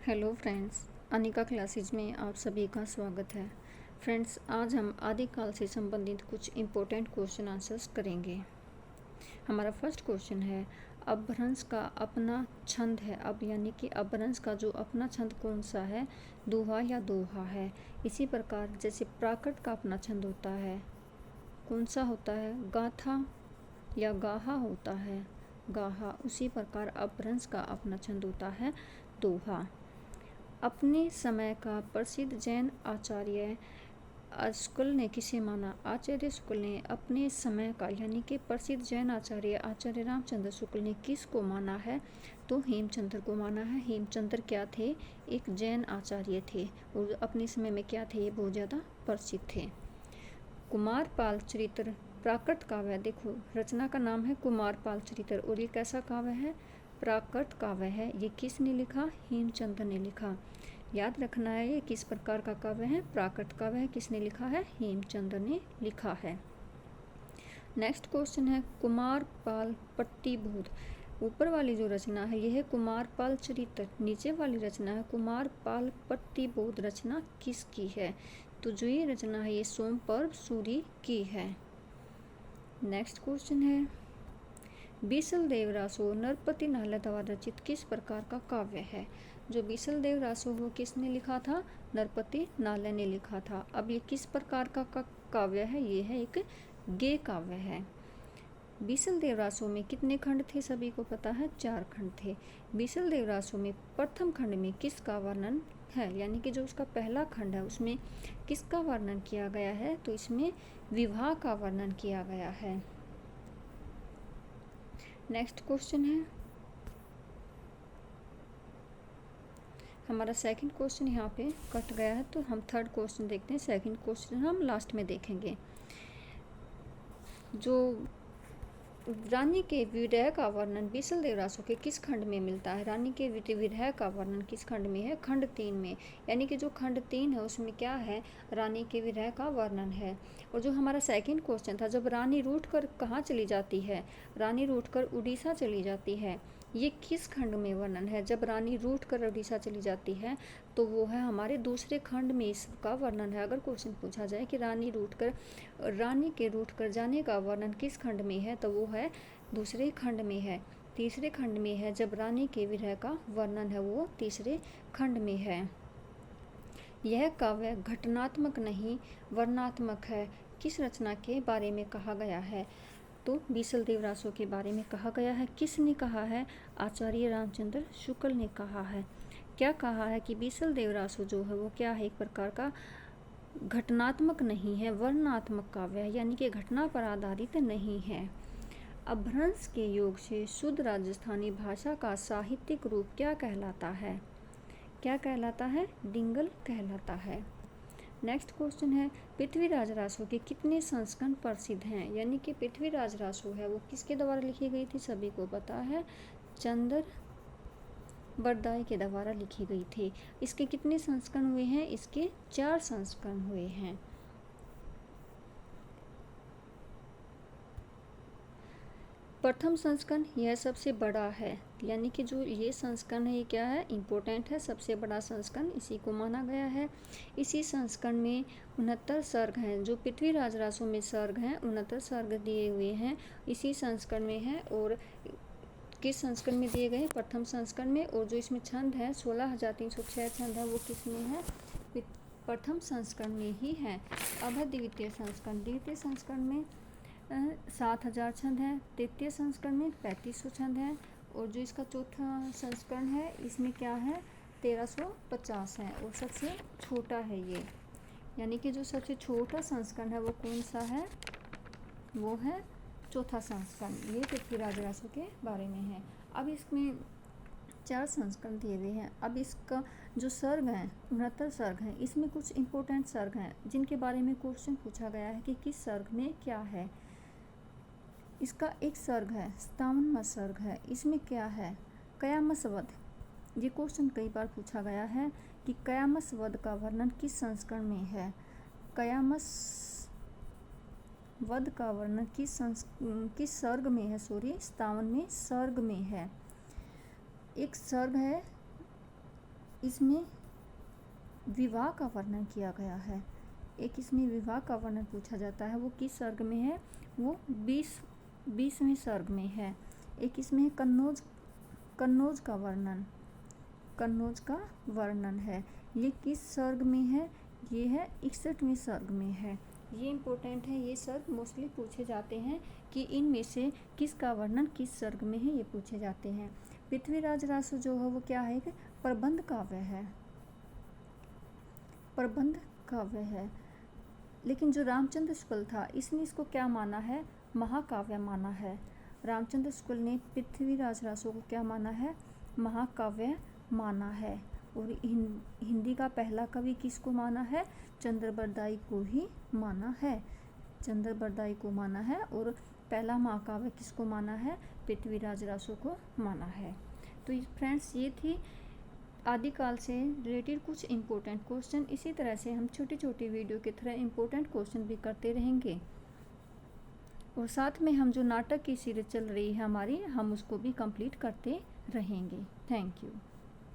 Hello friends, Anika classes में आप सभी का स्वागत है। फ्रेंड्स, आज हम आदिकाल से संबंधित कुछ इम्पोर्टेंट क्वेश्चन आंसर्स करेंगे। हमारा फर्स्ट क्वेश्चन है, अपभ्रंश का अपना छंद है। अब यानी कि अपभ्रंश का जो अपना छंद कौन सा है, दोहा या दोहा है। इसी प्रकार जैसे प्राकृत का अपना छंद होता है, कौन सा होता है, गाथा या गाहा होता है, गाहा। उसी प्रकार अपभ्रंश का अपना छंद होता है दोहा। अपने समय का प्रसिद्ध जैन आचार्य शुक्ल ने किसे माना? आचार्य शुक्ल ने अपने समय का यानी कि प्रसिद्ध जैन आचार्य रामचंद्र शुक्ल ने किसको माना है? तो हेमचंद्र को माना है। हेमचंद्र क्या थे? एक जैन आचार्य थे और अपने समय में क्या थे, बहुत ज़्यादा प्रसिद्ध थे। कुमारपाल चरित्र प्राकृत काव्य है। देखो, रचना का नाम है कुमारपाल चरित्र और ये कैसा काव्य है? प्राकृत काव्य है। ये किसने लिखा? हेमचंद्र ने लिखा। याद रखना है, ये किस प्रकार का काव्य है? प्राकृत काव्य है। किसने लिखा है? हेमचंद्र ने लिखा है। नेक्स्ट क्वेश्चन है, कुमारपाल प्रतिबोध। ऊपर वाली जो रचना है यह है कुमारपाल चरित्र, नीचे वाली रचना है कुमारपाल प्रतिबोध। रचना किसकी है? तो जो ये रचना है ये सोमपर्व सूरी की है। नेक्स्ट क्वेश्चन है, बीसल देव रासो नरपति नाले द्वारा रचित किस प्रकार का काव्य है? जो बीसल देव रासो वो किसने लिखा था? नरपति नाले ने लिखा था। अब ये किस प्रकार का काव्य है? ये है एक गेय काव्य है। बीसल देव रासो में कितने खंड थे? सभी को पता है, 4 खंड थे। बीसल देव रासो में प्रथम खंड में किसका वर्णन है, यानी कि जो उसका पहला खंड है उसमें किसका वर्णन किया गया है? तो इसमें विवाह का वर्णन किया गया है। नेक्स्ट क्वेश्चन है, हमारा सेकंड क्वेश्चन यहाँ पे कट गया है तो हम थर्ड क्वेश्चन देखते हैं। सेकंड क्वेश्चन हम लास्ट में देखेंगे। जो रानी के विरह का वर्णन बीसल देव रासो के किस खंड में मिलता है? रानी के विरह का वर्णन किस खंड में है? खंड 3 में। यानी कि जो खंड 3 है उसमें क्या है? रानी के विरह का वर्णन है। और जो हमारा सेकंड क्वेश्चन था, जब रानी रूठ कर कहाँ चली जाती है? रानी रूठ कर उड़ीसा चली जाती है, ये किस खंड में वर्णन है? जब रानी रूठ कर उड़ीसा चली जाती है तो वो है हमारे दूसरे खंड में इसका वर्णन है। अगर क्वेश्चन पूछा जाए कि रानी के रूठ कर जाने का वर्णन किस खंड में है, तो वो है दूसरे खंड में है। तीसरे खंड में है। जब रानी के विरह का वर्णन है वो तीसरे खंड में है। यह काव्य घटनात्मक नहीं वर्णनात्मक है। किस रचना के बारे में कहा गया है? तो बीसल देव रासो के बारे में कहा गया है। किसने कहा है? आचार्य रामचंद्र शुक्ल ने कहा है। क्या कहा है कि बीसल देव रासो जो है वो क्या है? एक प्रकार का घटनात्मक नहीं है, वर्णनात्मक काव्य है, यानी कि घटना पर आधारित नहीं है। अपभ्रंश के योग से शुद्ध राजस्थानी भाषा का साहित्यिक रूप क्या कहलाता है? क्या कहलाता है? डिंगल कहलाता है। नेक्स्ट क्वेश्चन है, पृथ्वीराज रासो के कितने संस्करण प्रसिद्ध हैं? यानी कि पृथ्वीराज रासो है वो किसके द्वारा लिखी गई थी? सभी को पता है, चंद्र बरदाई के द्वारा लिखी गई थी। इसके कितने संस्करण हुए हैं? इसके 4 संस्करण हुए हैं। प्रथम संस्करण यह सबसे बड़ा है, यानी कि जो ये संस्करण है ये क्या है? इम्पोर्टेंट है, सबसे बड़ा संस्करण इसी को माना गया है। इसी संस्करण में 69 सर्ग हैं। जो पृथ्वीराज रासो में सर्ग हैं 69 सर्ग दिए हुए हैं, इसी संस्करण में है। और किस संस्करण में दिए गए? प्रथम संस्करण में। और जो इसमें छंद है 16,306 छंद है वो किसमें है? प्रथम संस्करण में ही है। अब है द्वितीय संस्करण। द्वितीय संस्करण में 7,000 छंद हैं। तृतीय संस्करण में 3500 छंद हैं। और जो इसका चौथा संस्करण है इसमें क्या है? 1350 है और सबसे छोटा है ये। यानी कि जो सबसे छोटा संस्करण है वो कौन सा है? वो है चौथा संस्करण। ये पृथ्वीराज रासो के बारे में है। अब इसमें 4 संस्करण दिए हुए हैं। अब इसका जो सर्ग हैं 69 सर्ग हैं, इसमें कुछ इंपॉर्टेंट सर्ग हैं जिनके बारे में क्वेश्चन पूछा गया है कि किस सर्ग में क्या है। इसका एक सर्ग है 57वां सर्ग है। इसमें क्या है? कयामस वध। ये क्वेश्चन कई बार पूछा गया है कि कयामस वध का वर्णन किस संस्करण में है? कयामस वध का वर्णन किस सर्ग में है? 57वें सर्ग में है। एक सर्ग है इसमें विवाह का वर्णन किया गया है। एक इसमें विवाह का वर्णन पूछा जाता है, वो किस सर्ग में है? वो 20वें सर्ग में है। एक इसमें कन्नौज का वर्णन है। ये किस सर्ग में है? ये है 61वें सर्ग में है। ये इम्पोर्टेंट है, ये सर्ग मोस्टली पूछे जाते हैं कि इनमें से किसका वर्णन किस सर्ग में है, ये पूछे जाते हैं। पृथ्वीराज रासो जो है वो क्या है? कि प्रबंध काव्य है। लेकिन जो रामचंद्र शुक्ल था, इसने इसको क्या माना है? महाकाव्य माना है। रामचंद्र शुक्ल ने पृथ्वीराज रासो को क्या माना है? महाकाव्य माना है। और हिंदी का पहला कवि किसको माना है? चंद्रबरदाई को ही माना है। और पहला महाकाव्य किसको माना है? पृथ्वीराज रासो को माना है। तो फ्रेंड्स, ये थी आदिकाल से रिलेटेड कुछ इम्पोर्टेंट क्वेश्चन। इसी तरह से हम छोटी छोटी वीडियो की तरह इम्पोर्टेंट क्वेश्चन भी करते रहेंगे। और साथ में हम जो नाटक की सीरीज चल रही है हमारी, हम उसको भी कंप्लीट करते रहेंगे। Thank you.